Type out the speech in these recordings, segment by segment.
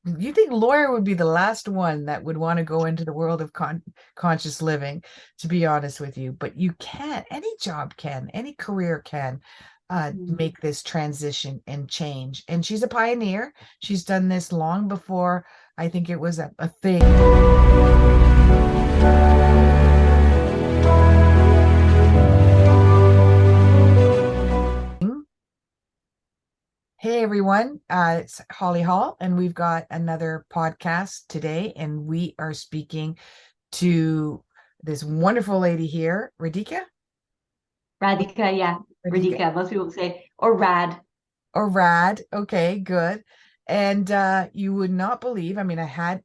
You think lawyer would be the last one that would want to go into the world of conscious living, to be honest with you. But you can, any job can, any career can Mm. make this transition and change. And she's a pioneer. She's done this long before I think it was a thing. Hey everyone, it's Holly Hall, and we've got another podcast today, and we are speaking to this wonderful lady here, Radhika. Radhika, yeah, Radhika Radhika. Most people say, or Rad. or Rad. Okay, good. And you would not believe, I mean, I had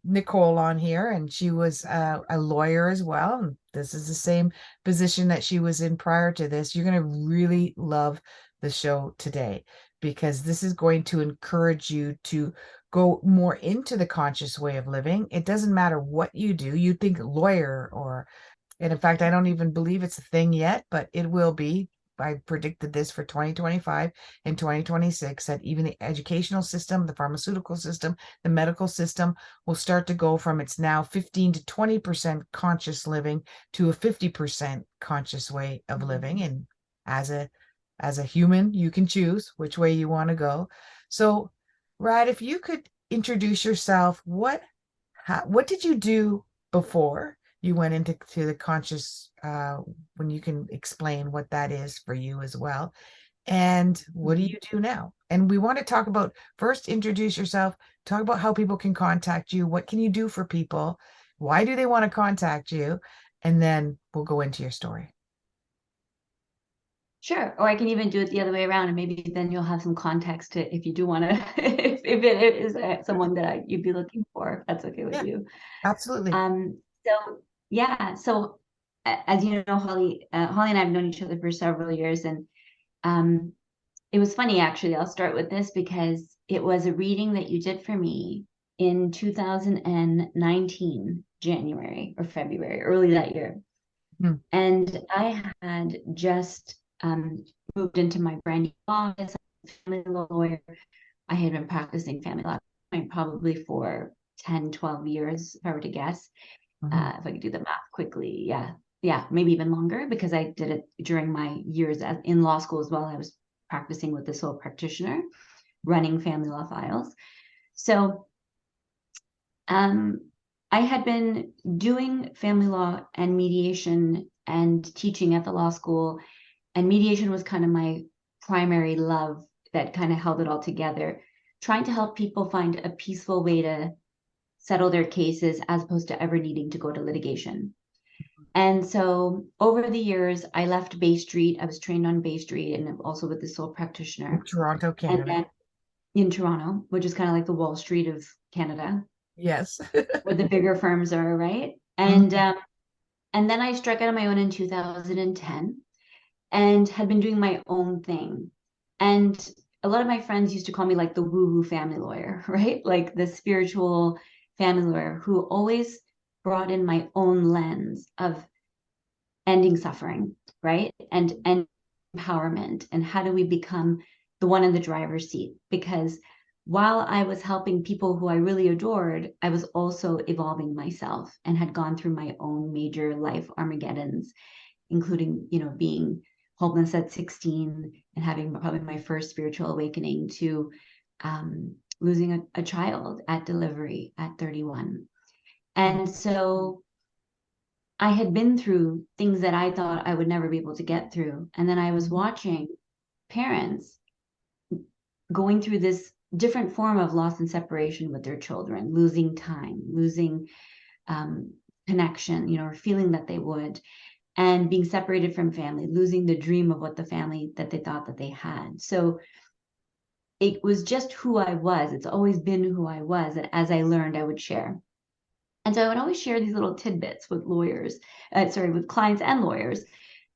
Nicole on here, and she was a lawyer as well. And this is the same position that she was in prior to this. You're going to really love the show today because this is going to encourage you to go more into the conscious way of living. It doesn't matter what you do. You think lawyer or, and in fact, I don't even believe it's a thing yet, but it will be. I predicted this for 2025 and 2026 that even the educational system, the pharmaceutical system, the medical system will start to go from its now 15 to 20% conscious living to a 50% conscious way of living. And as a human, you can choose which way you want to go. So, Rad, if you could introduce yourself, what did you do before you went into the conscious when you can explain what that is for you as well, and what do Mhm. you do now? And we want to talk about, first introduce yourself, talk about how people can contact you, what can you do for people, why do they want to contact you, and then we'll go into your story. Sure. Or I can even do it the other way around, and maybe then you'll have some context to if you do want to, if it is someone that you'd be looking for, if that's okay with Yeah, you. absolutely. So yeah, so as you know, Holly and I have known each other for several years, and um, it was funny actually. I'll start with this because it was a reading that you did for me in 2019, January or February, early that year. Hmm. And I had just moved into my brand new office, family law lawyer. I had been practicing family law probably for 10, 12 years, if I were to guess. Mhm. If I could do the math quickly, yeah. Yeah, maybe even longer because I did it during my years in law school as well. I was practicing with the sole practitioner, running family law files. So um, I had been doing family law and mediation and teaching at the law school, and mediation was kind of my primary love that kind of held it all together, trying to help people find a peaceful way to settle their cases as opposed to ever needing to go to litigation. And so over the years, I left Bay Street. I was trained on Bay Street and also with the sole In practitioner. Toronto, And Canada. then in Toronto, which is kind of like the Wall Street of Canada, Yes. where the bigger firms are, right? Mhm. And then I struck out on my own in 2010 and had been doing my own thing. And a lot of my friends used to call me like the woo-woo family lawyer, right? Like the spiritual family lawyer who always brought in my own lens of ending suffering, right? And empowerment. And how do we become the one in the driver's seat? Because while I was helping people who I really adored, I was also evolving myself and had gone through my own major life Armageddons, including, being homeless at 16 and having probably my first spiritual awakening to losing a child at delivery at 31. And so I had been through things that I thought I would never be able to get through. And then I was Mhm. watching parents going through this different form of loss and separation with their children, losing time, losing um, connection, or feeling that they would, and being separated from family, losing the dream of what the family that they thought that they had. So it was just who I was. It's always been who I was. And as I learned, I would share. And so I would always share these little tidbits with with clients and lawyers,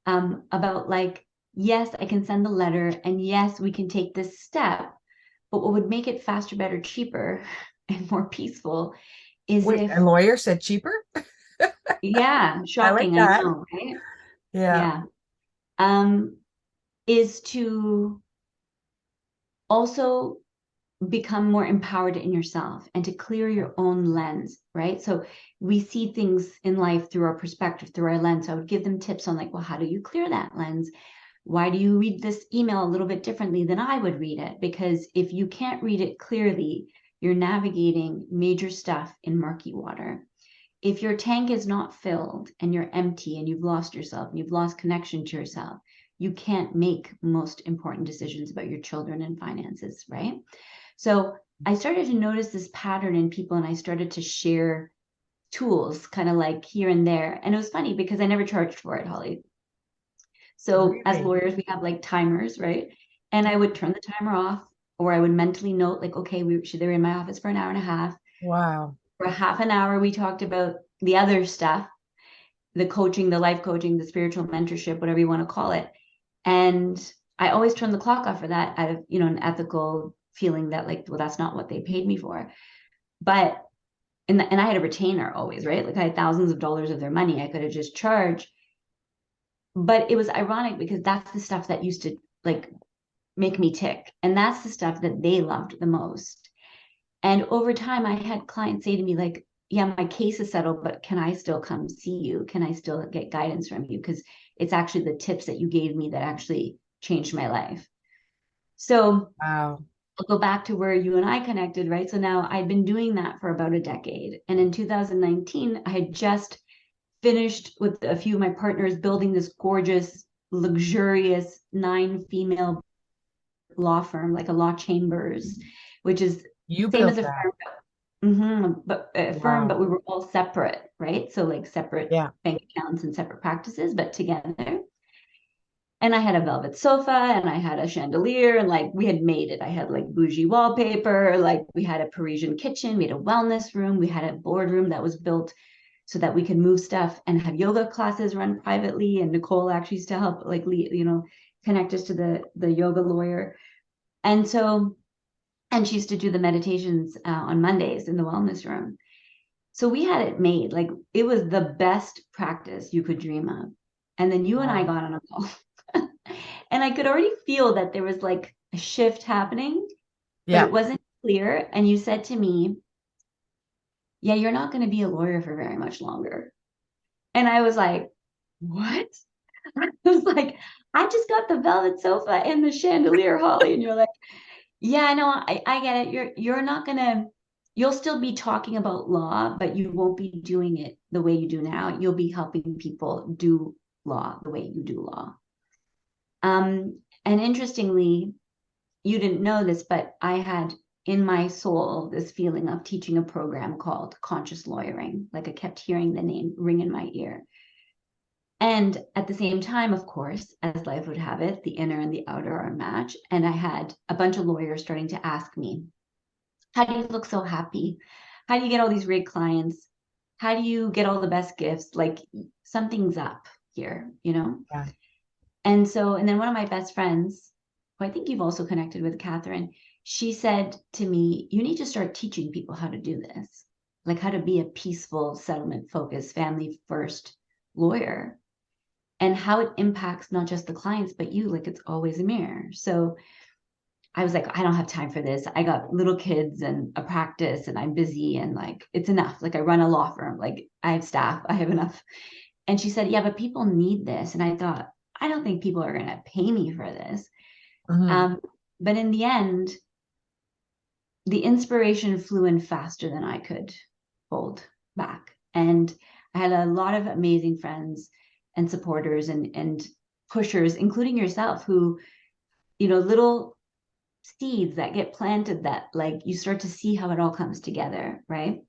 about like, yes, I can send the letter, and yes, we can take this step. But what would make it faster, better, cheaper, and more peaceful is Wait, a if, lawyer said cheaper? yeah, I like shocking, I that. know, right? Yeah. Yeah. Um, is to also become more empowered in yourself and to clear your own lens, right? So we see things in life through our perspective, through our lens. So I would give them tips on like, well, how do you clear that lens? Why do you read this email a little bit differently than I would read it? Because if you can't read it clearly, you're navigating major stuff in murky water. If your tank is not filled and you're empty and you've lost yourself and you've lost connection to yourself, you can't make most important decisions about your children and finances, right? So I started to notice this pattern in people, and I started to share tools kind of like here and there. And it was funny because I never charged for it, Holly. So as Really? lawyers, we have like timers, right? And I would turn the timer off, or I would mentally note, like, okay, they were in my office for an hour and a half. Wow. For half an hour, we talked about the other stuff, the coaching, the life coaching, the spiritual mentorship, whatever you want to call it. And I always turn the clock off for that out of, an ethical feeling that like, well, that's not what they paid me for. But, and I had a retainer always, right? Like I had thousands of dollars of their money. I could have just charged. But it was ironic because that's the stuff that used to like make me tick. And that's the stuff that they loved the most. And over time, I had clients say to me, like, yeah, my case is settled, but can I still come see you? Can I still get guidance from you? Because it's actually the tips that you gave me that actually changed my life. So Wow. I'll go back to where you and I connected, right? So now I'd been doing that for about a decade. And in 2019, I had just finished with a few of my partners building this gorgeous, luxurious 9 female law firm, like a law chambers, which is You same as built a that. firm. But a firm, but Wow. we were all separate, right? So like separate Yeah. bank accounts and separate practices, but together. And I had a velvet sofa and I had a chandelier and like we had made it. I had like bougie wallpaper, like we had a Parisian kitchen, we had a wellness room, we had a boardroom that was built so that we could move stuff and have yoga classes run privately. And Nicole actually used to help like connect us to the yoga lawyer. And so, and she used to do the meditations on Mondays in the wellness room. So we had it made like it was the best practice you could dream of. And then you and I Wow. got on a call. And I could already feel that there was like a shift happening, but Yeah. it wasn't clear. And you said to me, yeah, you're not going to be a lawyer for very much longer. And I was like, what? I was like, I just got the velvet sofa and the chandelier, Holly. And you're like, yeah, no, I get it. You're not gonna, you'll still be talking about law, but you won't be doing it the way you do now. You'll be helping people do law the way you do law. And interestingly, you didn't know this, but I had in my soul this feeling of teaching a program called conscious lawyering. Like I kept hearing the name ring in my ear. And at the same time, of course, as life would have it, the inner and the outer are a match. And I had a bunch of lawyers starting to ask me, how do you look so happy? How do you get all these great clients? How do you get all the best gifts? Like something's up here, you know? Yeah. And so, and then one of my best friends, who I think you've also connected with, Catherine, she said to me, you need to start teaching people how to do this, like how to be a peaceful, settlement focused, family first lawyer and how it impacts not just the clients, but you, like it's always a mirror. So I was like, I don't have time for this. I got little kids and a practice and I'm busy and like it's enough. Like I run a law firm, like I have staff, I have enough. And she said, yeah, but people need this. And I thought, I don't think people are going to pay me for this. Hmm. But in the end, the inspiration flew in faster than I could hold back. And I had a lot of amazing friends and supporters and pushers, including yourself, who, little seeds that get planted that like you start to see how it all comes together, right?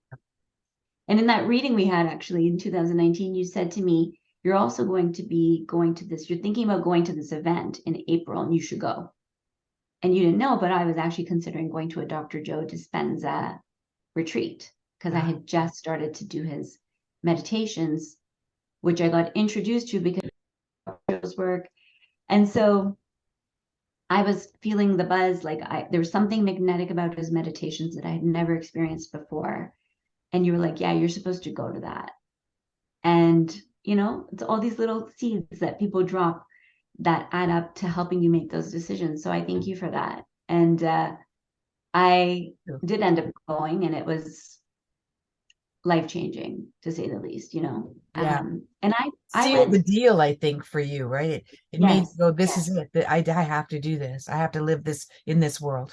And in that reading we had actually in 2019, you said to me, you're also going to be going to this, you're thinking about going to this event in April and you should go. And you didn't know, but I was actually considering going to a Dr. Joe Dispenza retreat because I Yeah. had just started to do his meditations, which I got introduced to because of Joe's work. And so I was feeling the buzz, like there was something magnetic about his meditations that I had never experienced before. And you were like, yeah, you're supposed to go to that. And, it's all these little seeds that people drop that add up to helping you make those decisions. So I thank you for that. And I did end up going, and it was life-changing, to say the least, you know. Yeah. And I Sealed the went, deal, I think, for you, right? It made you yes, go, this is yes, it. I have to do this. I have to live this in this world.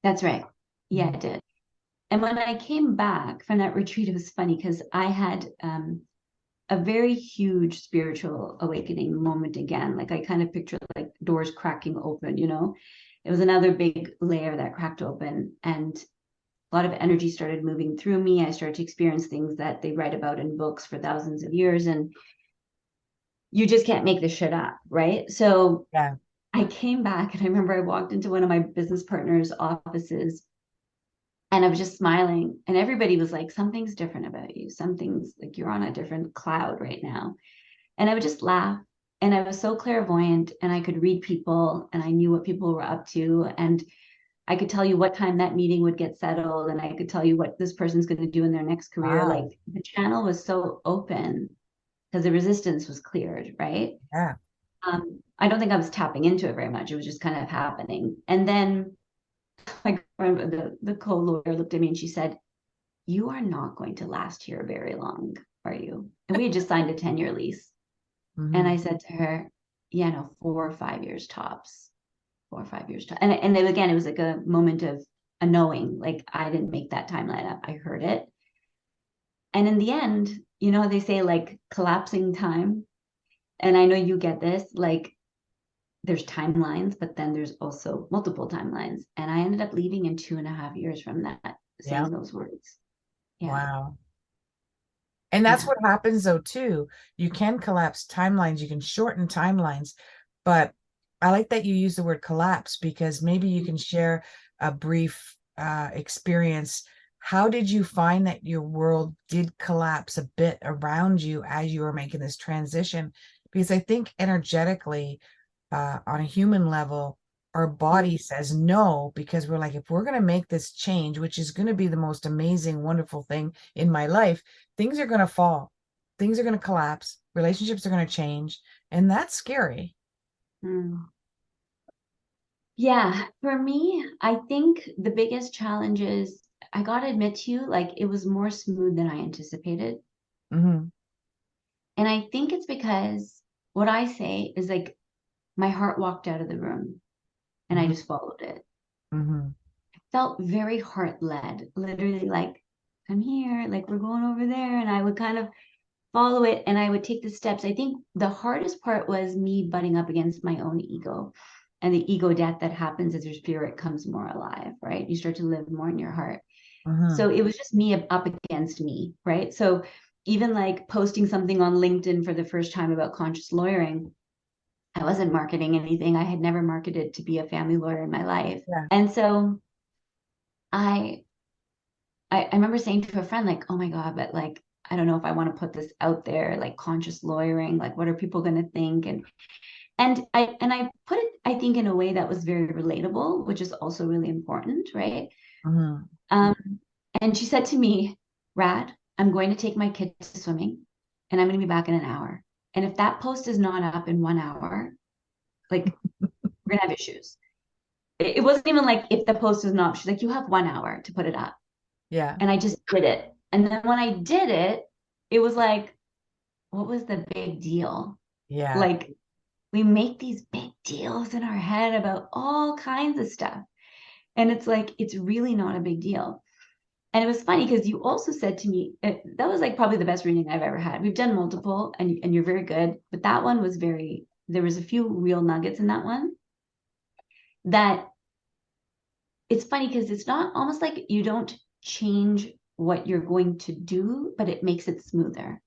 that's right. Yeah, Mhm. it did. And when I came back from that retreat, it was funny because I had a very huge spiritual awakening moment again. Like I kind of picture like doors cracking open, you know. It was another big layer that cracked open, and a lot of energy started moving through me. I started to experience things that they write about in books for thousands of years, and you just can't make this shit up, right? So Yeah. I came back, and I remember I walked into one of my business partners' offices, and I was just smiling, and everybody was like, something's different about you. Something's like you're on a different cloud right now. And I would just laugh. And I was so clairvoyant, and I could read people, and I knew what people were up to. And I could tell you what time that meeting would get settled. And I could tell you what this person's going to do in their next career. Wow. Like the channel was so open because the resistance was cleared, right? Yeah. I don't think I was tapping into it very much. It was just kind of happening. And then my the co-lawyer looked at me and she said, "You are not going to last here very long, are you?" And we had just signed a 10-year lease. And Hmm. I said to her, "Yeah, no, 4 or 5 years tops, 4 or 5 years tops." And then again, it was like a moment of a knowing, like I didn't make that timeline up. I heard it. And in the end, you know, they say like collapsing time. And I know you get this, like there's timelines, but then there's also multiple timelines. And I ended up leaving in 2.5 years from that, Yeah. saying those words. Yeah. Wow. And that's Yeah. what happens though too. You can collapse timelines, you can shorten timelines, but I like that you use the word collapse because maybe you can share a brief experience. How did you find that your world did collapse a bit around you as you were making this transition? Because I think energetically, on a human level, our body says no because we're like, if we're going to make this change, which is going to be the most amazing, wonderful thing in my life, things are going to fall, things are going to collapse, relationships are going to change, and that's scary. Mm. Yeah, for me, I think the biggest challenge is I gotta admit to you, like it was more smooth than I anticipated. Hmm. And I think it's because what I say is like my heart walked out of the room and I Hmm. just followed it. Hmm. Felt very heart led, literally like, I'm here, like we're going over there. And I would kind of follow it and I would take the steps. I think the hardest part was me butting up against my own ego and the ego death that happens as your spirit comes more alive, right? You start to live more in your heart. Hmm. So it was just me up against me, right? So even like posting something on LinkedIn for the first time about conscious lawyering, I wasn't marketing anything. I had never marketed to be a family lawyer in my life. Yeah. And so I I remember saying to a friend, like, oh my God, but like, I don't know if I want to put this out there, like conscious lawyering, like what are people going to think? And I put it, I think, in a way that was very relatable, which is also really important, right? Hmm. Um, and she said to me, Rad, I'm going to take my kids to swimming and I'm going to be back in an hour. And if that post is not up in 1 hour, like we're gonna have issues. It wasn't even like if the post is not, she's like, you have 1 hour to put it up. Yeah. And I just did it. And then when I did it, it was like, what was the big deal? Yeah. Like, we make these big deals in our head about all kinds of stuff. And it's like, it's really not a big deal. And it was funny because you also said to me, that was like probably the best reading I've ever had. We've done multiple and you're very good, but that one was very, there was a few real nuggets in that one that it's funny because it's not almost like you don't change what you're going to do, but it makes it smoother.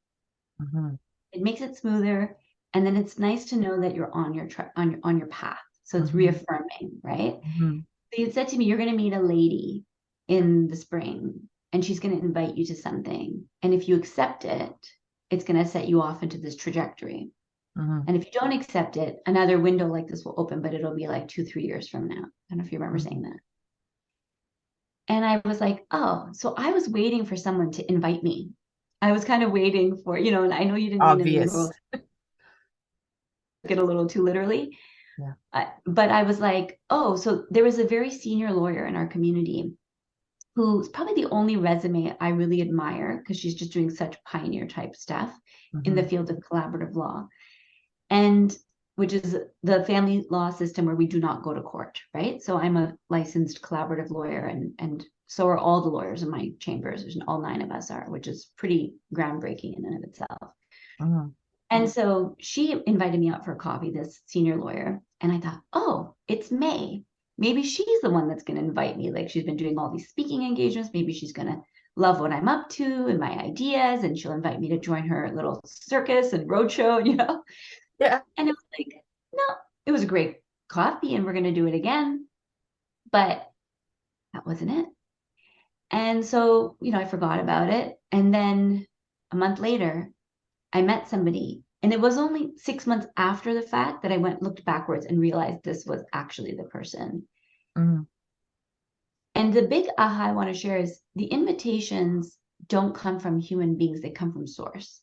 Hmm. It makes it smoother, and then it's nice to know that you're on your on your path. So it's Hmm. reaffirming, right? Hmm. So you said to me, you're going to meet a lady in the spring, and she's going to invite you to something, and if you accept it, it's going to set you off into this trajectory. Hmm. And if you don't accept it, another window like this will open, but it'll be like 2, 3 years from now. I don't know if you remember saying Hmm. that. And I was like, oh, so I was waiting for someone to invite me. I was kind of waiting for, and I know you didn't mean in the Obvious. literal, get a little too literally, Yeah. But I was like, oh, so there was a very senior lawyer in our community who's probably the only resume I really admire because she's just doing such pioneer type stuff in the Mm-hmm. field of collaborative law. And which is the family law system where we do not go to court, right? So I'm a licensed collaborative lawyer, and so are all the lawyers in my chambers. There's all 9 of us are, which is pretty groundbreaking in and of itself. Mm-hmm. And so she invited me out for a coffee, this senior lawyer. And I thought, oh, it's May. Maybe she's the one that's going to invite me. Like she's been doing all these speaking engagements. Maybe she's going to love what I'm up to and my ideas. And she'll invite me to join her little circus and roadshow, Yeah. And it was like, no, it was a great coffee and we're going to do it again. But that wasn't it. And so, I forgot about it. And then a month later, I met somebody, and it was only 6 months after the fact that I looked backwards and realized this was actually the person. Mm-hmm. And the big aha I want to share is the invitations don't come from human beings, they come from source.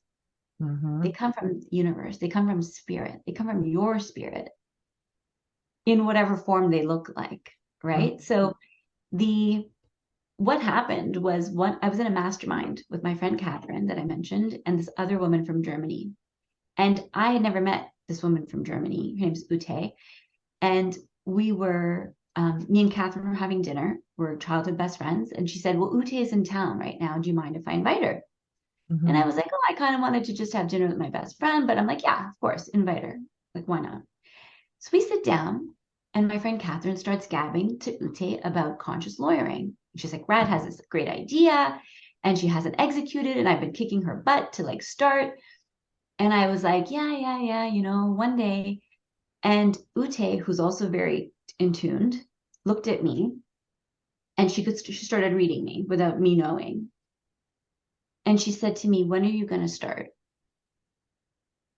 Mm-hmm. They come from the universe, they come from spirit, they come from your spirit in whatever form they look like, right? So the what happened was I was in a mastermind with my friend Catherine that I mentioned, and this other woman from Germany. And I had never met this woman from Germany. Her name's Ute. And me and Catherine were having dinner. We're childhood best friends. And she said, well, Ute is in town right now. Do you mind if I invite her? And Mm-hmm. I was like, oh, I kind of wanted to just have dinner with my best friend. But I'm like, yeah, of course, invite her. Like, why not? So we sit down, and my friend Catherine starts gabbing to Ute about conscious lawyering. She's like, Rad has this great idea, and she hasn't executed, and I've been kicking her butt to like start. And I was like, yeah, one day. And Ute, who's also very in tuned, looked at me and she started reading me without me knowing. And she said to me, when are you going to start?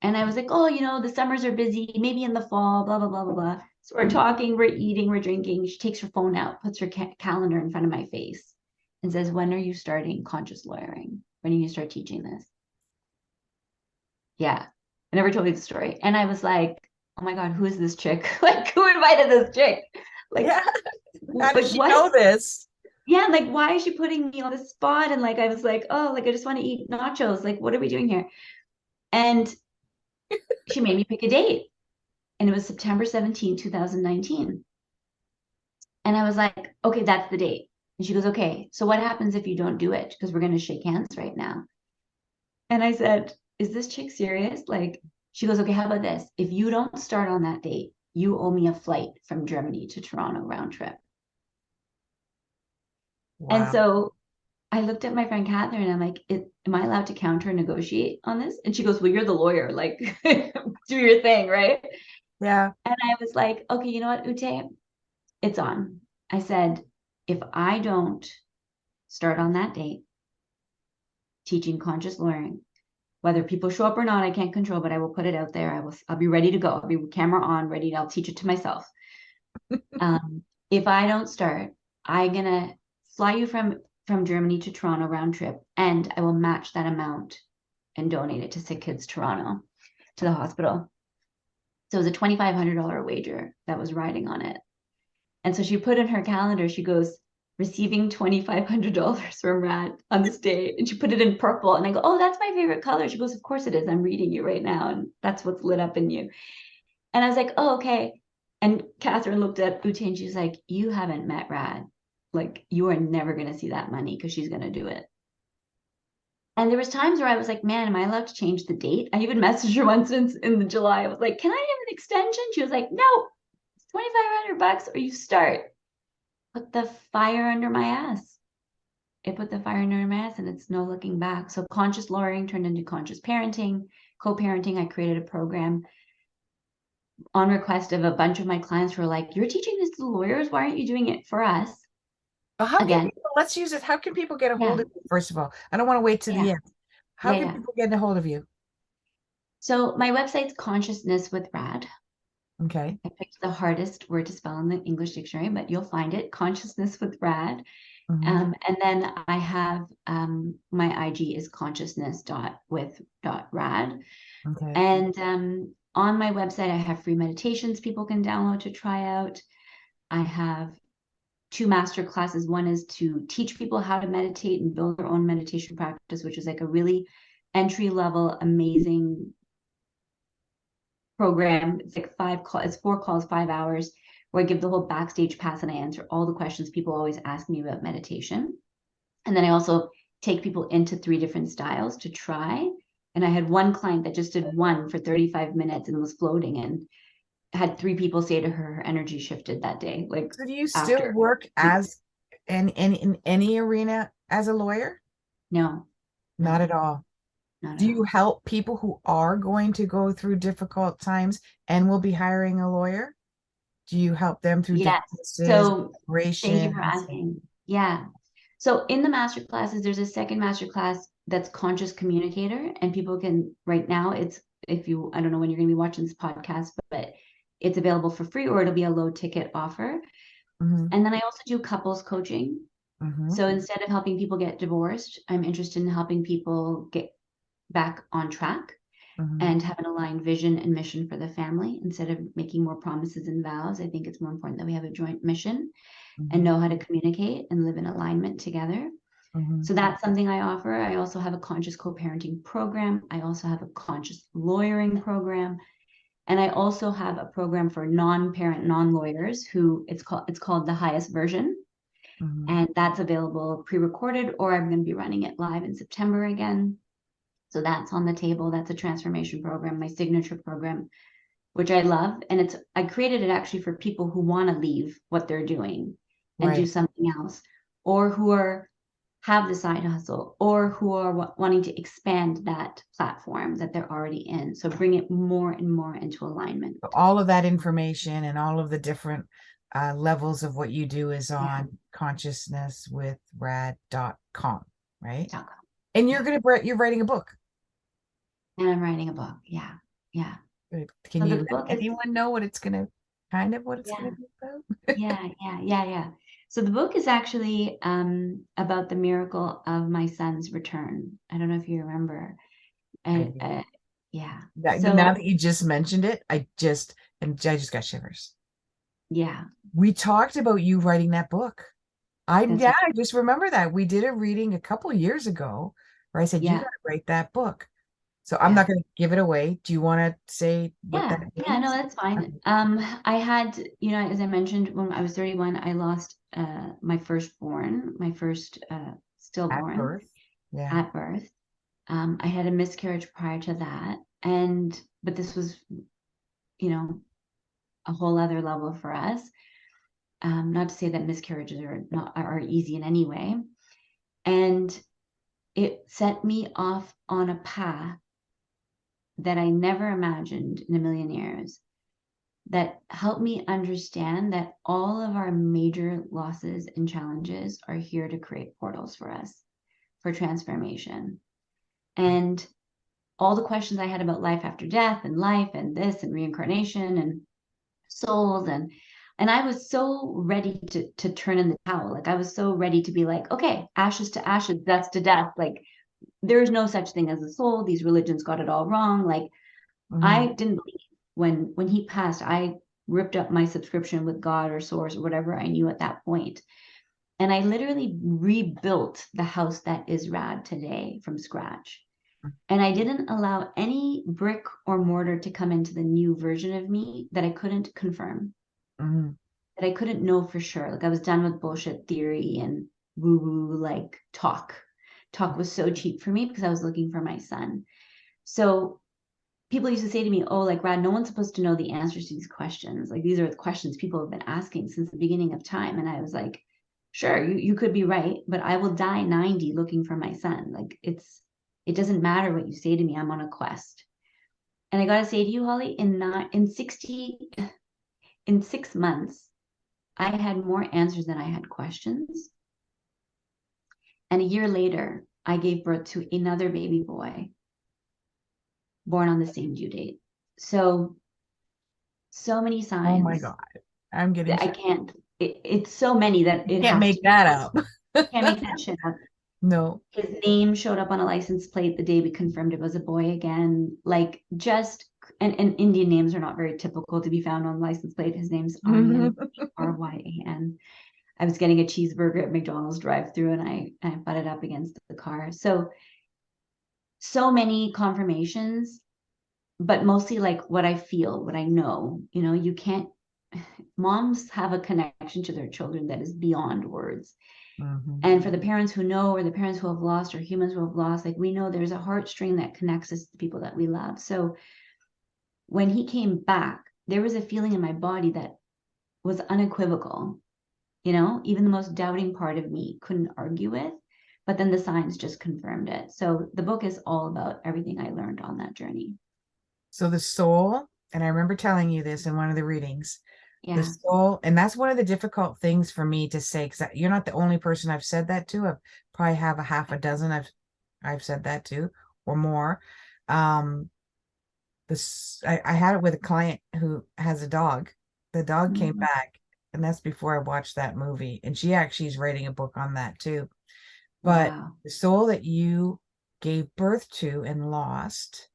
And I was like, oh, the summers are busy, maybe in the fall, blah, blah, blah, blah, blah. So we're talking, we're eating, we're drinking. She takes her phone out, puts her calendar in front of my face and says, when are you starting conscious lawyering? When are you start teaching this? Yeah. I never told you the story. And I was like, oh my God, who is this chick? Like, who invited this chick? Like, Yeah. How does she what? know this? Yeah, like, why is she putting me on the spot? And like, I was like, oh, like, I just want to eat nachos. Like, what are we doing here? And she made me pick a date. And it was September 2019. And I was like, okay, that's the date. And she goes, okay, so what happens if you don't do it? Because we're going to shake hands right now. And I said, is this chick serious? Like, she goes, okay, how about this? If you don't start on that date, you owe me a flight from Germany to Toronto round trip. And Wow. so I looked at my friend Catherine and I'm like, am I allowed to counter negotiate on this? And she goes, well, you're the lawyer. Like, do your thing, right? Yeah. And I was like, okay, you know what, Ute? It's on. I said, if I don't start on that date teaching conscious lawyering, whether people show up or not, I can't control, but I will put it out there. I'll be ready to go. I'll be camera on, ready. I'll teach it to myself. If I don't start, I'm gonna fly you from Germany to Toronto round trip, and I will match that amount and donate it to Sick Kids Toronto to the hospital. So it was a $2,500 wager that was riding on it. And so she put in her calendar, she goes, receiving $2,500 from Rad on this day. And she put it in purple. And I go, oh, that's my favorite color. She goes, of course it is. I'm reading you right now. And that's what's lit up in you. And I was like, oh, okay. And Catherine looked at Ute and she's like, you haven't met Rad. Like, you are never going to see that money because she's going to do it. And there was times where I was like, man, am I allowed to change the date? I even messaged her once in the July. I was like, can I have an extension? She was like, no, it's $2,500 or you start. Put the fire under my ass. It put the fire under my ass and it's no looking back. So conscious lawyering turned into conscious parenting, co-parenting. I created a program on request of a bunch of my clients who were like, you're teaching this to the lawyers. Why aren't you doing it for us? Well, how can Again, people, let's use it. How can people get a hold yeah, of you, first of all? I don't want to wait to the yeah, end. How yeah, can yeah. people get a hold of you? So my website's Consciousness with Rad. Okay. I picked the hardest word to spell in the English dictionary, but you'll find it, Consciousness with Rad. Mm-hmm. And then I have my IG is consciousness dot with dot rad. Okay. And on my website, I have free meditations people can download to try out. I have 2 master classes. One is to teach people how to meditate and build their own meditation practice, which is like a really entry level, amazing program. It's like 4 calls, 5 hours, where I give the whole backstage pass and I answer all the questions people always ask me about meditation. And then I also take people into 3 different styles to try. And I had one client that just did one for 35 minutes and was floating, and had 3 people say to her energy shifted that day. Like, So do you still after. work as in any arena as a lawyer? No, Not no, at all. not Do at you all. help people who are going to go through difficult times and will be hiring a lawyer? Do you help them through Yes. divorces, So thank you for separations? asking. Yeah. So in the master classes, there's a second master class that's conscious communicator, and people can right now. It's if you I don't know when you're going to be watching this podcast, but it's available for free, or it'll be a low ticket offer. Mm-hmm, And then I also do couples coaching. mm-hmm, So instead of helping people get divorced, I'm interested in helping people get back on track mm-hmm, and have an aligned vision and mission for the family instead of making more promises and vows. I think it's more important that we have a joint mission and mm-hmm, know how to communicate and live in alignment together. mm-hmm. So that's something I offer. I also have a conscious co-parenting program. I also have a conscious lawyering program. And I also have a program for non-parent, non-lawyers who it's called the highest version. Mm-hmm. And that's available pre-recorded, or I'm going to be running it live in September again. So that's on the table. That's a transformation program, my signature program, which I love. And I created it actually for people who want to leave what they're doing and do Right. something else, or who have the side hustle, or who are wanting to expand that platform that they're already in. So bring it more and more into alignment. So all of that information and all of the different levels of what you do is Yeah. on consciousnesswithrad.com, right? .com. And Yeah. you're writing a book. And I'm writing a book. Yeah. Yeah. Good. Can So the you let book is, anyone know what it's gonna what it's yeah. gonna be about? Yeah. So the book is actually about the miracle of my son's return. I don't know if you remember. I And do. yeah. Now So that you just mentioned it, I just got shivers. yeah, We talked about you writing that book. that's right. I just remember that. We did a reading a couple years ago where I said, you Yeah. gotta write that book. So I'm Yeah. not gonna give it away. Do you want to say what that Yeah, no, means? that's fine. Okay. I had, as I mentioned, when I was 31, I lost my firstborn, my first At stillborn birth. Yeah. at birth. I had a miscarriage prior to that, but this was, you know, a whole other level for us. Not to say that miscarriages are easy in any way. And it set me off on a path that I never imagined in a million years, that helped me understand that all of our major losses and challenges are here to create portals for us for transformation. And all the questions I had about life after death and life and this and reincarnation and souls, and I was so ready to turn in the towel. Like, I was so ready to be like, okay, ashes to ashes, death to death. Like, there's no such thing as a soul. These religions got it all wrong. Like, I Mhm. didn't believe when he passed. I ripped up my subscription with God or Source or whatever I knew at that point, and I literally rebuilt the house that is Rad today from scratch. And I didn't allow any brick or mortar to come into the new version of me that I couldn't confirm, Mhm. that I couldn't know for sure. Like, I was done with bullshit theory and woo woo, like talk. Talk was so cheap for me because I was looking for my son. So people used to say to me, oh, like, Rad, no one's supposed to know the answers to these questions. Like, these are the questions people have been asking since the beginning of time. And I was like, sure, you could be right, but I will die 90 looking for my son. Like, it doesn't matter what you say to me. I'm on a quest. And I gotta say to you, Holly, in 6 months, I had more answers than I had questions. And a year later, I gave birth to another baby boy born on the same due date. So many Oh my signs God. I'm getting that I can't. It's so many that you it can't has to make be that true. up. Can't make that shit up. No. His name showed up on a license plate the day we confirmed it was a boy again. Like, just and Indian names are not very typical to be found on license plate. His name's Aryan, Ryan. I was getting a cheeseburger at McDonald's drive-through, and I butted up against the car. So many confirmations, but mostly like what I feel, what I know. You know, you can't. Moms have a connection to their children that is beyond words. And for the parents who know, or the parents who have lost, or humans who have lost, like we know there's a heartstring that connects us to the people that we love. So when he came back, there was a feeling in my body that was unequivocal. You know, even the most doubting part of me couldn't argue with, but then the signs just confirmed it. So the book is all about everything I learned on that journey. So the soul, and I remember telling you this in one of the readings, the Yeah. soul, and that's one of the difficult things for me to say, because you're not the only person I've said that to. I've probably have a half a dozen I've said that to, or more. I had it with a client who has a dog. The dog came Mhm. back, and that's before I watched that movie. And she actually is writing a book on that too. But Wow. the soul that you gave birth to and lost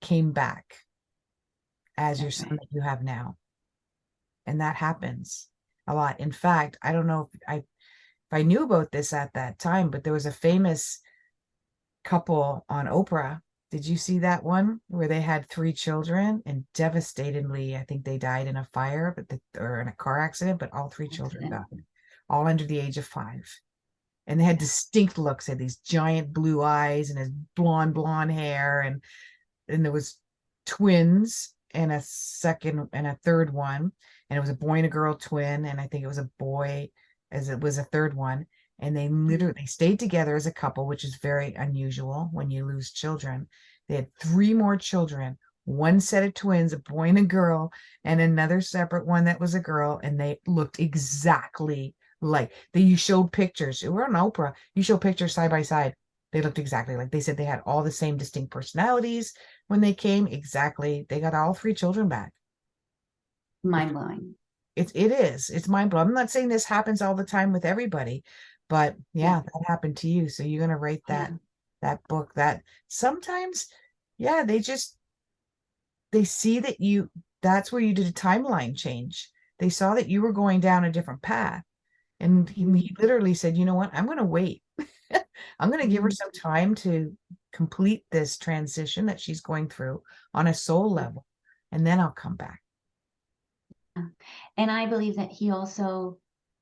came back as your That's son right. that you have now. And that happens a lot. In fact, I don't know if I knew about this at that time, but there was a famous couple on Oprah. Did you see that one where they had three children and devastatingly, I think they died in a fire, or in a car accident, but all three children Accident. died, all under the age of 5. And they had Yeah. distinct looks, they had these giant blue eyes and his blonde hair, and there was twins and a second and a third one, and it was a boy and a girl twin, and I think it was a boy as it was a third one. And they Mhm. literally stayed together as a couple, which is very unusual when you lose children. They had 3 more children, one set of twins, a boy and a girl, and another separate one that was a girl, and they looked exactly like you showed pictures. We're on Oprah. You show pictures side by side. They looked exactly like. They said they had all the same distinct personalities when they came. Exactly. They got all 3 children back. Mind blowing. It's mind blowing. I'm not saying this happens all the time with everybody, but Yeah. yeah, that happened to you. So you're gonna write Yeah. that book. That sometimes, yeah, they see that that's where you did a timeline change. They saw that you were going down a different path. And he Mhm. literally said, you know what? I'm going to wait. I'm going to give her Mhm. some time to complete this transition that she's going through on a soul Yeah. level. And then I'll come back. And I believe that he also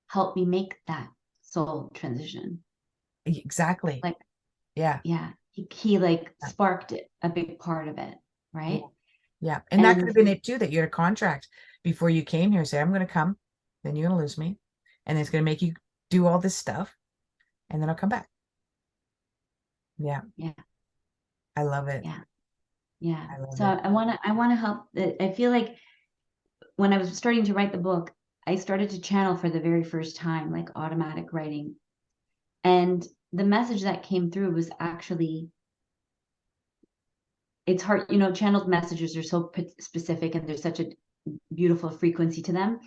helped me make that soul transition. Exactly. Like, Yeah. yeah, he like sparked it, a big part of it, Yeah. right? Yeah. And that could And have been it too, that you had a contract before you came here. Say, I'm going to come, then you're going to lose me. And it's going to make you do all this stuff. And then I'll come back. Yeah. yeah, I love it. yeah, yeah. I love So it. I want to help. I feel like when I was starting to write the book, I started to channel for the very first time, like automatic writing. And the message that came through was actually, it's hard, channeled messages are so specific and there's such a beautiful frequency to them.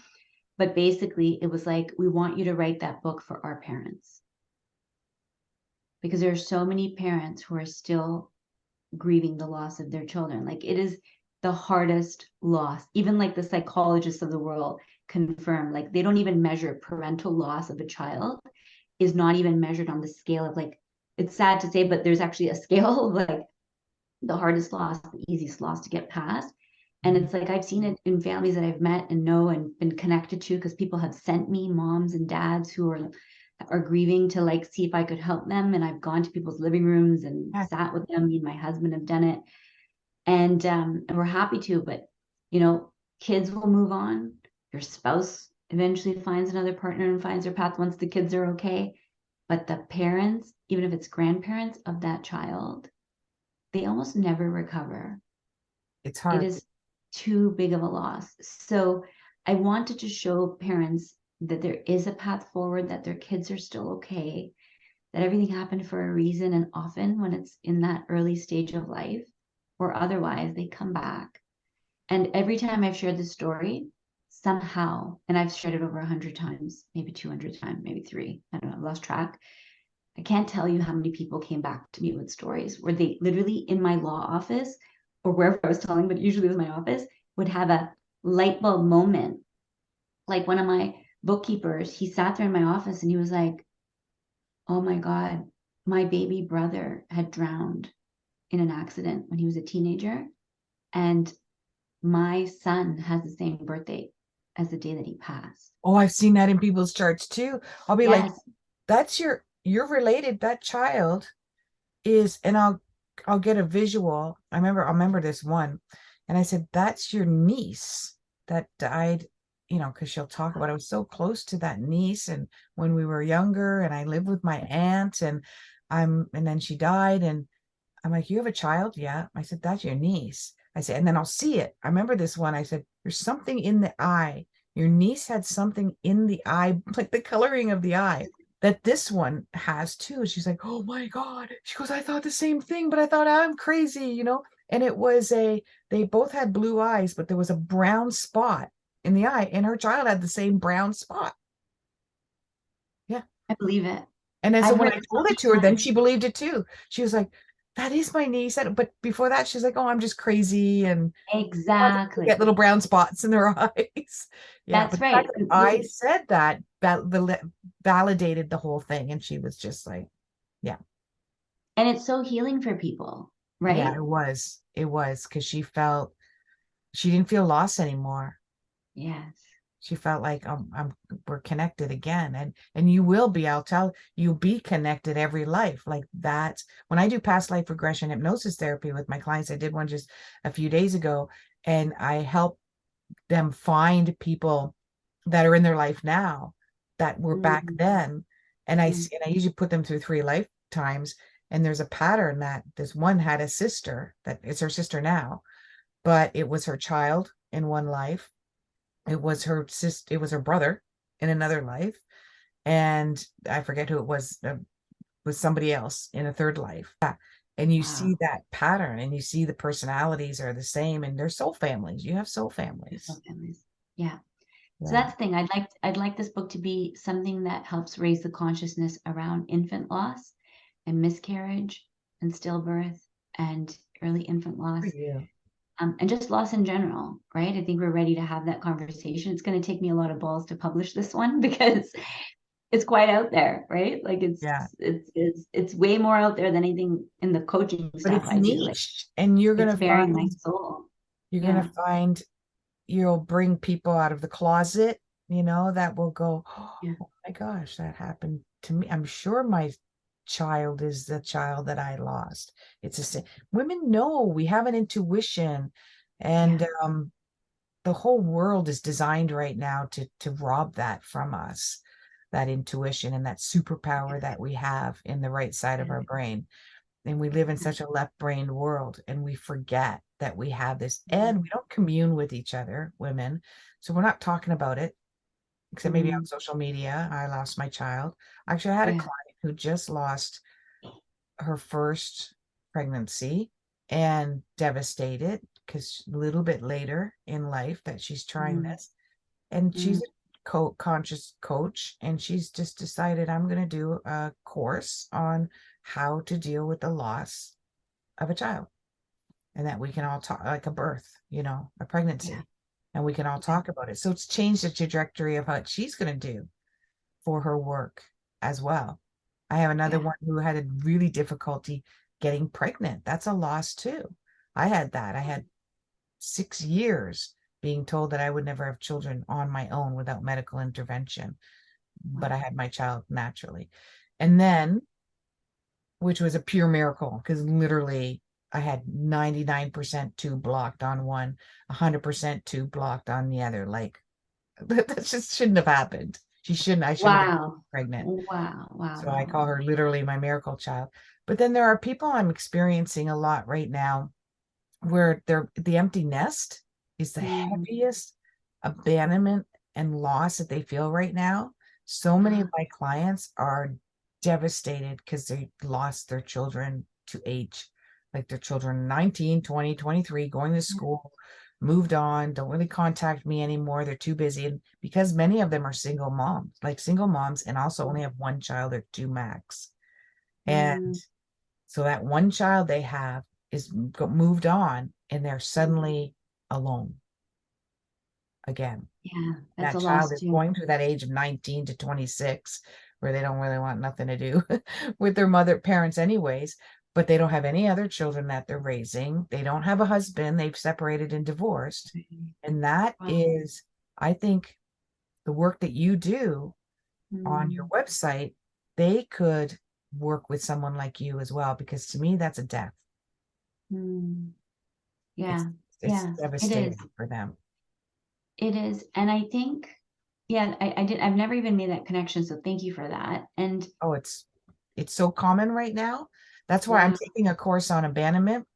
But basically, it was like, we want you to write that book for our parents. Because there are so many parents who are still grieving the loss of their children. Like it is the hardest loss. Even like the psychologists of the world confirm, like they don't even measure parental loss of a child is not even measured on the scale of like, it's sad to say, but there's actually a scale of like the hardest loss, the easiest loss to get past. And Mhm. it's like I've seen it in families that I've met and know and been connected to because people have sent me moms and dads who are grieving to like see if I could help them. And I've gone to people's living rooms and Yeah. sat with them. Me and my husband have done it. And we're happy to, but kids will move on. Your spouse eventually finds another partner and finds their path once the kids are okay. But the parents, even if it's grandparents of that child, they almost never recover. It's It hard. is too big of a loss. So I wanted to show parents that there is a path forward, that their kids are still okay, that everything happened for a reason. And often when it's in that early stage of life or otherwise, they come back. And every time I've shared this story, somehow, and I've shared it over 100 times, maybe 200 times, maybe three, I don't know, I've lost track. I can't tell you how many people came back to me with stories where they literally in my law office or wherever I was telling, but usually it was my office, would have a light bulb moment. Like one of my bookkeepers, he sat there in my office and he was like, oh my God, my baby brother had drowned in an accident when he was a teenager. And my son has the same birthday as the day that he passed. Oh, I've seen that in people's charts too. I'll be like, Yes, that's you're related. That child is, and I'll get a visual. I'll remember this one. And I said, that's your niece that died, because she'll talk about it. I was so close to that niece and when we were younger, and I lived with my aunt, and then she died, and I'm like, you have a child? Yeah. I said, that's your niece. I said, and then I'll see it. I remember this one. I said, there's something in the eye. Your niece had something in the eye, like the coloring of the eye, that this one has too. She's like, oh my God. She goes, I thought the same thing, but I thought I'm crazy. And they both had blue eyes, but there was a brown spot in the eye, and her child had the same brown spot. Yeah. I believe it. And then so I've when heard I it so told it to her, many then times. she believed it too. She was like, that is my niece. But before that, she's like, oh, I'm just crazy. And they get Exactly. little brown spots in their eyes. Yeah. But That's the fact right. that I said that validated the whole thing. And she was just like, yeah, And it's so healing for people, yeah, right? it was. It was because she didn't feel lost anymore. Yes. She felt like we're connected again, and you will be. I'll tell you'll be connected every life like that. When I do past life regression hypnosis therapy with my clients, I did one just a few days ago, and I help them find people that are in their life now that were back Mm, then, and mm, I usually put them through 3 lifetimes, and there's a pattern that this one had a sister that is her sister now, but it was her child in one life, it was her sister, it was her brother in another life, and I forget who it was somebody else in a third life. Yeah. And you see wow. that pattern, and you see the personalities are the same, and they're soul families. You have soul So families. families. Yeah. So Yeah. that's the thing. I'd like this book to be something that helps raise the consciousness around infant loss and miscarriage and stillbirth and early infant For loss, you. and just loss in general, right? I think we're ready to have that conversation. It's going to take me a lot of balls to publish this one because it's quite out there, right? Like Yeah. it's way more out there than anything in the coaching But stuff it's I do. Like niche, and it's bearing my soul. Yeah. you'll bring people out of the closet, that will go, Yeah. oh my gosh, that happened to me. I'm sure my child is the child that I lost. It's the same. Women know we have an intuition, Yeah. and the whole world is designed right now to rob that from us, that intuition and that superpower that we have in the right side of our brain. And we live in such a left-brained world, and we forget that we have this, and we don't commune with each other, women. So we're not talking about it, except maybe on Mm, social media. I lost my child. Actually, I had a yeah. client who just lost her first pregnancy and devastated because a little bit later in life that she's trying Mm, this. And she's mm, a conscious coach, and she's just decided, I'm going to do a course on how to deal with the loss of a child, and that we can all talk, like a birth, a yeah. pregnancy, and we can all Yeah. talk about it. So it's changed the trajectory of what she's going to do for her work as well. I have another Yeah. one who had a really difficulty getting pregnant. That's a loss too. I had that. I had 6 years being told that I would never have children on my own without medical intervention, but I Wow. had my child naturally. And then, which was a pure miracle, because literally I had 99% tube blocked on one, 100% tube blocked on the other. Like, that just shouldn't have happened. I shouldn't have been Wow. pregnant. Wow. Wow. So I Wow. call Wow. her literally my miracle child. But then there are people I'm experiencing a lot right now where the empty nest is the Mm, heaviest abandonment and loss that they feel right now. So many of ah, my clients are devastated because they lost their children to age, like their children 19, 20, 23, going to yeah. school, moved on, don't really contact me anymore. They're too busy. And because many of them are single moms, and also only have one child or two max. And Mm, so that one child they have is moved on, and they're suddenly alone again. Yeah, that's That a child loss is too. going through that age of 19 to 26 where they don't really want nothing to do with their mother parents anyways, but they don't have any other children that they're raising. They don't have a husband. They've separated and divorced. Mhm. And that Wow. is, I think, the work that you do on your Mm, website, they could work with someone like you as well, because to me, that's a death. mm. It's Yeah, it's yeah, it is. devastating for them. It is. And I think, yeah, I've never even made that connection. So thank you for that. And Oh, it's so common right now. That's why I'm wow, taking a course on abandonment.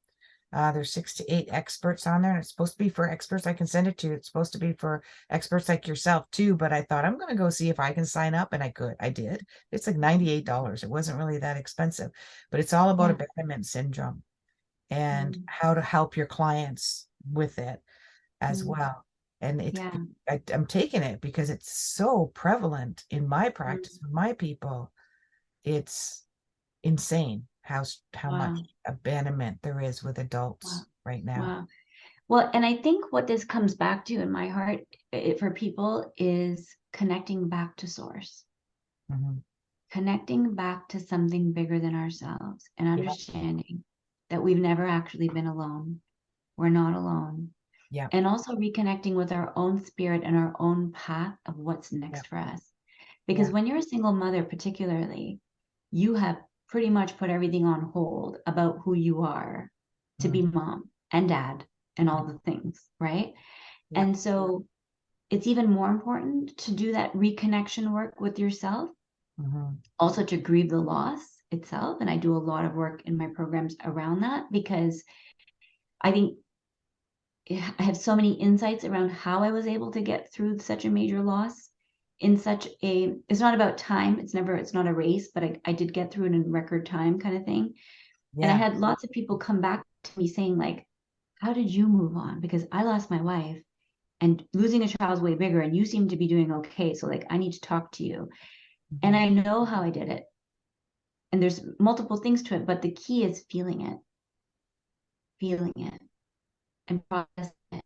There's 6 to 8 experts on there, and it's supposed to be for experts. I can send it to you. It's supposed to be for experts like yourself too. But I thought I'm going to go see if I can sign up, and I could. I did. It's like $98. It wasn't really that expensive, but it's all about yeah, abandonment syndrome and mm, how to help your clients with it as mm, well. And yeah, I'm taking it because it's so prevalent in my mm, practice with my people. It's insane how much wow, abandonment there is with wow, adults right now. wow. Well, and I think what this comes back to in my heart for people is connecting back to source, Mhm. connecting back to something bigger than ourselves, and Yeah, understanding that we've never actually been alone. We're not alone. yeah, And also reconnecting with our own spirit and our own path of what's yeah, next for us. Because yeah. when you're a single mother, particularly, you have pretty much put everything on hold about who you are to be Mm, mom and dad and mm, all the things, right? yeah, And so it's even more important to do that reconnection work with yourself, mhm, also to grieve the loss itself. And I do a lot of work in my programs around that because I think I have so many insights around how I was able to get through such a major loss in such a, it's not about time. It's not a race, but I did get through it in record time kind of thing. And I yeah, had lots of people come back to me saying like, how did you move on? Because I lost my wife and losing a child is way bigger and you seem to be doing okay. So like, I need to talk to you. And mhm, I know how I did it. And there's multiple things to it, but the key is feeling it and processing it,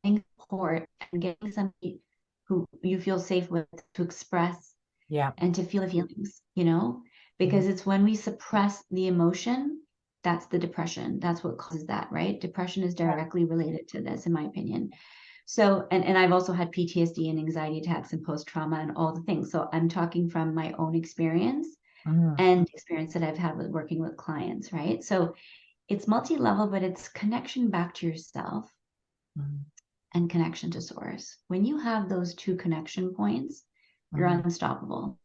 getting support and getting somebody who you feel safe with to express yeah, and to feel the feelings, you know, mhm, because it's when we suppress the emotion that's the depression. That's what causes that, right? Depression is yeah, directly related to this, in my opinion. So, and I've also had PTSD and anxiety attacks and post trauma and all the things. So I'm talking from my own experience mhm, and experience that I've had with working with clients, right? So it's multi-level, but it's connection back to yourself mhm, and connection to source. When you have those two connection points, you're mhm, unstoppable.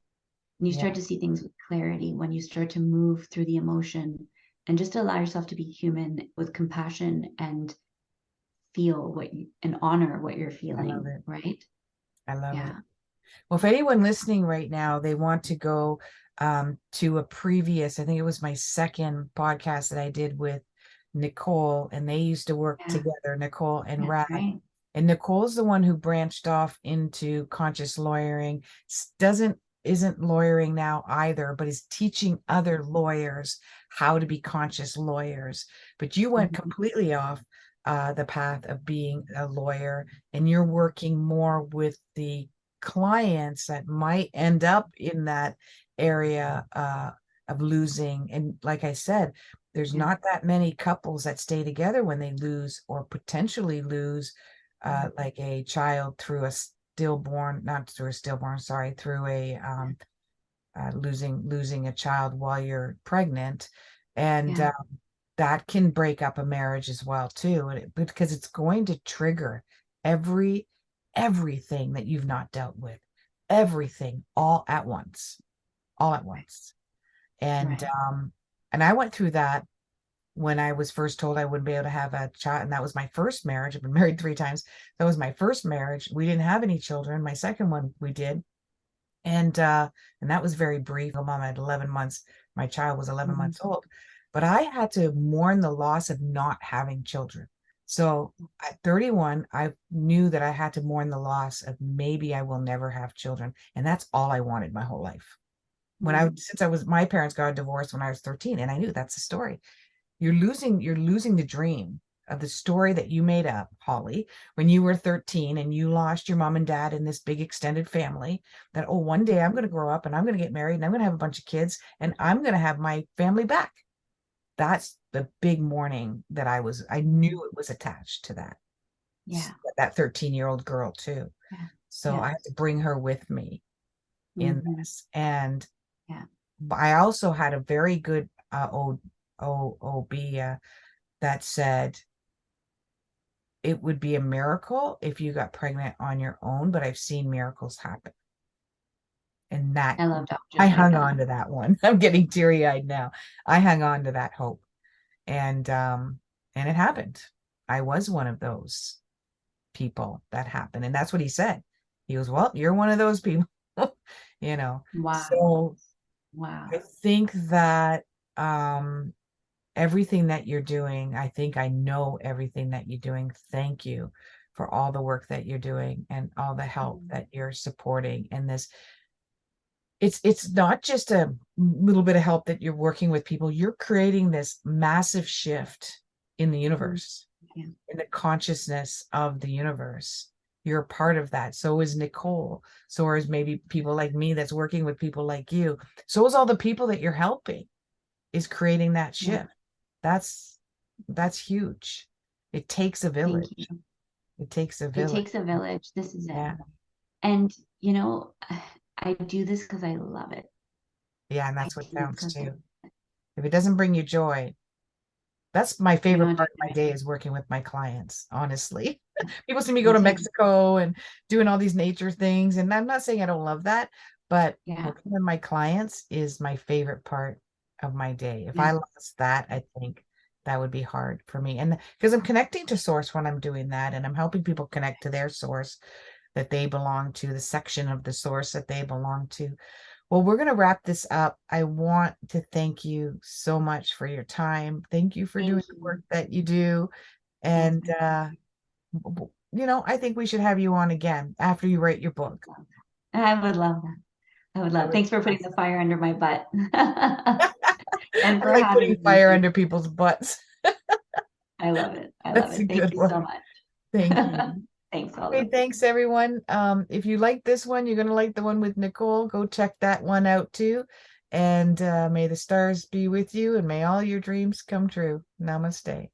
And you start yeah. to see things with clarity when you start to move through the emotion and just allow yourself to be human with compassion and feel what you and honor what you're I love feeling, it. right? I love it. Yeah. Well, if anyone listening right now, they want to go to a previous, I think it was my second podcast that I did with Nicole, and they used to work Yeah. together, Nicole and That's Rad. right. And Nicole's the one who branched off into conscious lawyering, doesn't isn't lawyering now either, but is teaching other lawyers how to be conscious lawyers. But you went Mhm. completely off the path of being a lawyer, and you're working more with the clients that might end up in that area of losing. And like I said, there's Yeah. not that many couples that stay together when they lose or potentially lose like a child through a stillborn, not through a stillborn, sorry, through a losing a child while you're pregnant, and Yeah. that can break up a marriage as well too, because it's going to trigger every everything that you've not dealt with, everything all at once, and Right. and I went through that when I was first told I wouldn't be able to have a child. And that was my first marriage. I've been married 3 times. That was my first marriage. We didn't have any children. My second one we did. And that was very brief. Mom had 11 months. My child was 11 Mhm. months old. But I had to mourn the loss of not having children. So at 31, I knew that I had to mourn the loss of maybe I will never have children. And that's all I wanted my whole life. Mm. Since I was, my parents got a divorce when I was 13, and I knew that's the story. You're losing the dream of the story that you made up, Holly, when you were 13 and you lost your mom and dad in this big extended family, that, oh, one day I'm going to grow up and I'm going to get married and I'm going to have a bunch of kids and I'm going to have my family back. That's the big mourning that I knew it was attached to that, Yeah. that 13-year-old girl too. Yeah. So I Yes. had to bring her with me in Hmm. this. And Yeah. I also had a very good OB that said it would be a miracle if you got pregnant on your own, but I've seen miracles happen. And that I love I doctors like hung that. on to that one. I'm getting teary-eyed now. I hung on to that hope. And it happened. I was one of those people that happened. And that's what he said. He goes, well, you're one of those people, you know. Wow. So I Wow. think that everything that you're doing, I think I know everything that you're doing. Thank you for all the work that you're doing and all the help Mm. that you're supporting in this. It's not just a little bit of help that you're working with people. You're creating this massive shift in the Mm. universe, Yeah. in the consciousness of the universe. You're a part of that. So is Nicole. So is maybe people like me that's working with people like you. So is all the people that you're helping is creating that Yeah. shift. That's that's huge. It takes a Thank village. you. It takes a It village. takes a village. This is it. Yeah. And, you know, I do this because I love it. Yeah. And I that's what do this counts because, too. If it doesn't bring you joy, that's my you favorite know, part just, of my day is working with my clients, honestly. People see me go me to too. Mexico and doing all these nature things. And I'm not saying I don't love that, but Yeah. working with my clients is my favorite part of my day. If Yeah. I lost that, I think that would be hard for me. And because I'm connecting to source when I'm doing that, and I'm helping people connect to their source that they belong to, the section of the source that they belong to. Well, we're going to wrap this up. I want to thank you so much for your time. Thank you for doing Thank the you. work that you do. Yes, And, I appreciate I think we should have you on again after you write your book. that. I would love that. I would That love. would Thanks be for putting the awesome. fire under my butt and I for like having putting me fire here. under people's butts. I love it. I love That's a it. Thank good you one. so much. Thank you. Thanks, Okay, Holly. thanks everyone. If you like this one, you're gonna like the one with Nicole. Go check that one out too. And may the stars be with you and may all your dreams come true. Namaste.